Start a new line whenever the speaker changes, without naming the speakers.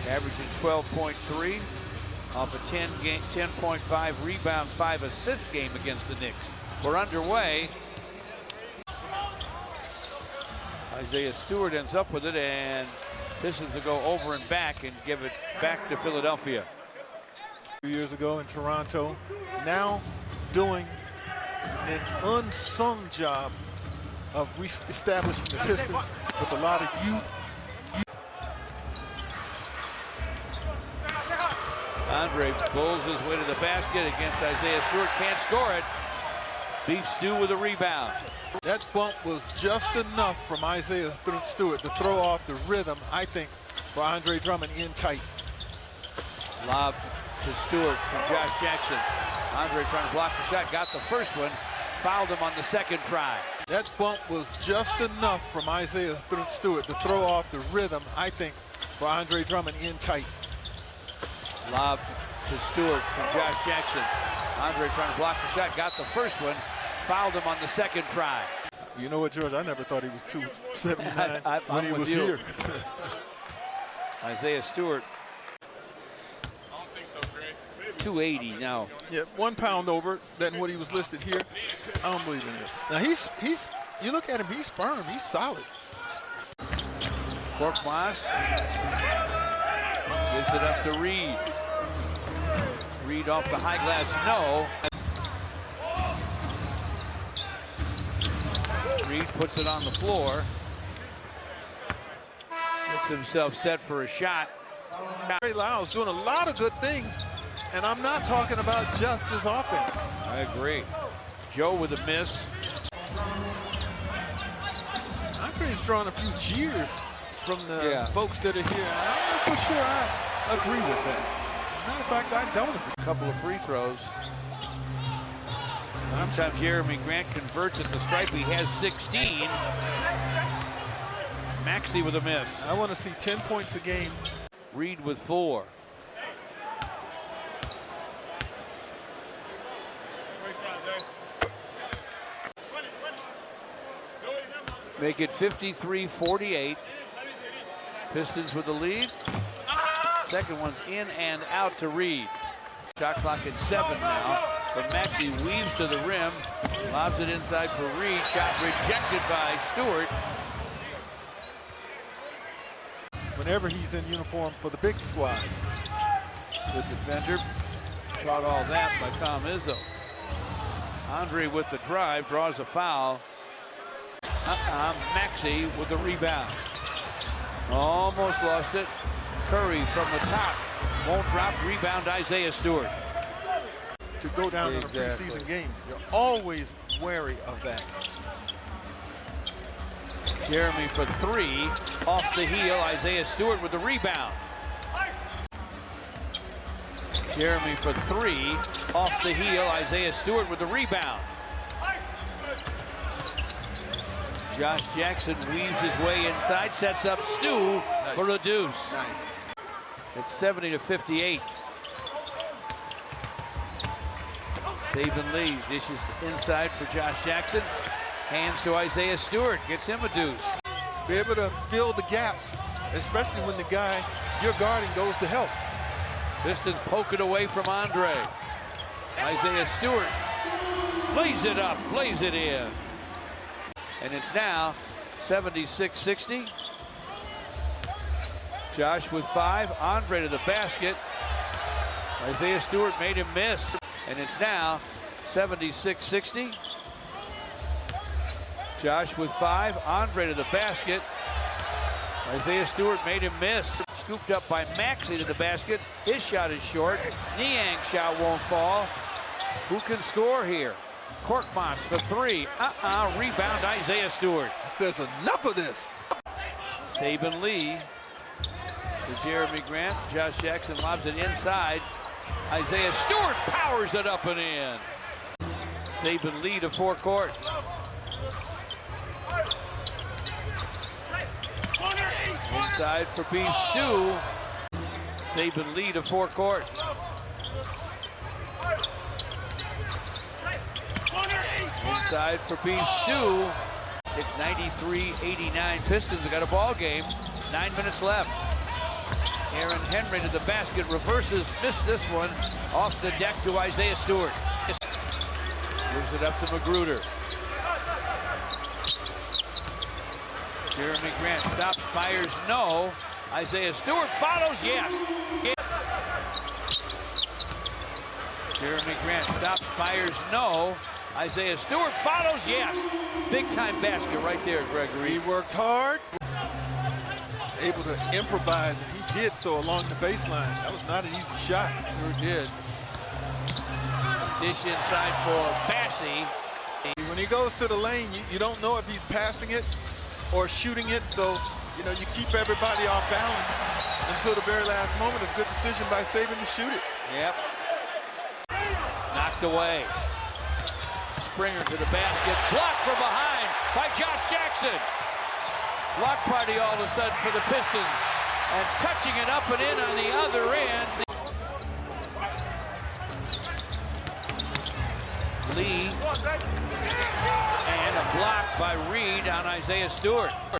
averaging 12.3 off a 10.5 rebound, 5 assist game against the Knicks. We're underway. Isaiah Stewart ends up with it, and Pistons will go over and back and give it back to Philadelphia.
2 years ago in Toronto, now doing an unsung job of re-establishing the Pistons with a lot of youth.
Andre pulls his way to the basket against Isaiah Stewart, can't score it. Beats Stu with a rebound.
That bump was just enough from Isaiah Stewart to throw off the rhythm, I think, for Andre Drummond in tight.
Lob to Stewart from Josh Jackson. Andre trying to block the shot, got the first one, fouled him on the second try.
That bump was just enough from Isaiah Stewart to throw off the rhythm, I think, for Andre Drummond in tight.
Lob to Stewart from Josh Jackson. Andre trying to block the shot, got the first one, fouled him on the second try.
You know what, George? I never thought he was 279 when he was here.
Isaiah Stewart. 280 now.
Yeah, 1 pound over than what he was listed here. I don't believe in it. Now he's you look at him, he's firm, he's solid.
Korkmaz gives it up to Reed. Reed off the high glass, no. Reed puts it on the floor. Gets himself set for a shot.
Trey Lyles doing a lot of good things, and I'm not talking about just his offense.
I agree. Joe with a miss.
I'm pretty drawing a few jeers from the folks that are here. I'm not so sure I agree with that. Matter of fact, I don't agree.
A couple of free throws. Sometimes Jeremy Grant converts at the stripe. He has 16. Maxey with a miss.
I want to see 10 points a game.
Reed with 4. Make it 53-48. Pistons with the lead. Second one's in and out to Reed. Shot clock at 7 now. But Maxey weaves to the rim, lobs it inside for Reed. Shot rejected by Stewart.
Whenever he's in uniform for the big squad.
The defender caught all that by Tom Izzo. Andre with the drive, draws a foul. Maxey with the rebound. Almost lost it. Curry from the top. Won't drop, rebound Isaiah Stewart.
To go down in a preseason game, you're always wary of that.
Jeremy for 3, off the heel, Isaiah Stewart with the rebound. Jeremy for 3, off the heel, Isaiah Stewart with the rebound. Josh Jackson weaves his way inside, sets up Stu for a deuce.
Nice.
It's 70-58. Saban Lee dishes inside for Josh Jackson. Hands to Isaiah Stewart, gets him a deuce.
Be able to fill the gaps, especially when the guy you're guarding goes to help.
Pistons poke it away from Andre. Isaiah Stewart lays it up, lays it in. And it's now 76-60. Josh with 5, Andre to the basket. Isaiah Stewart made him miss. And it's now 76-60. Josh with 5, Andre to the basket. Isaiah Stewart made him miss. Scooped up by Maxey to the basket. His shot is short. Niang's shot won't fall. Who can score here? Korkmaz for 3. Rebound Isaiah Stewart.
Says enough of this.
Saban Lee to Jeremy Grant. Josh Jackson lobs it inside. Isaiah Stewart powers it up and in. Saban Lee to forecourt. Inside for B. Stu. Saban Lee to forecourt. Inside for B. Stu. It's 93-89. Pistons have got a ball game. 9 minutes left. Aaron Henry to the basket, reverses, missed this one. Off the deck to Isaiah Stewart. Gives it up to Magruder. Jeremy Grant stops, fires, no. Isaiah Stewart follows, yes. Jeremy Grant stops, fires, no. Isaiah Stewart follows, yes. Big time basket right there, Gregory.
He worked hard, able to improvise, and he did so along the baseline. That was not an easy shot.
Sure did. Dish inside for Bassey.
When he goes to the lane, you don't know if he's passing it or shooting it, so you keep everybody off balance until the very last moment. It's a good decision by Saban to shoot it.
Yep. Knocked away. Springer to the basket. Blocked from behind by Josh Jackson. Block party all of a sudden for the Pistons. And touching it up and in on the other end. Lee. And a block by Reed on Isaiah Stewart.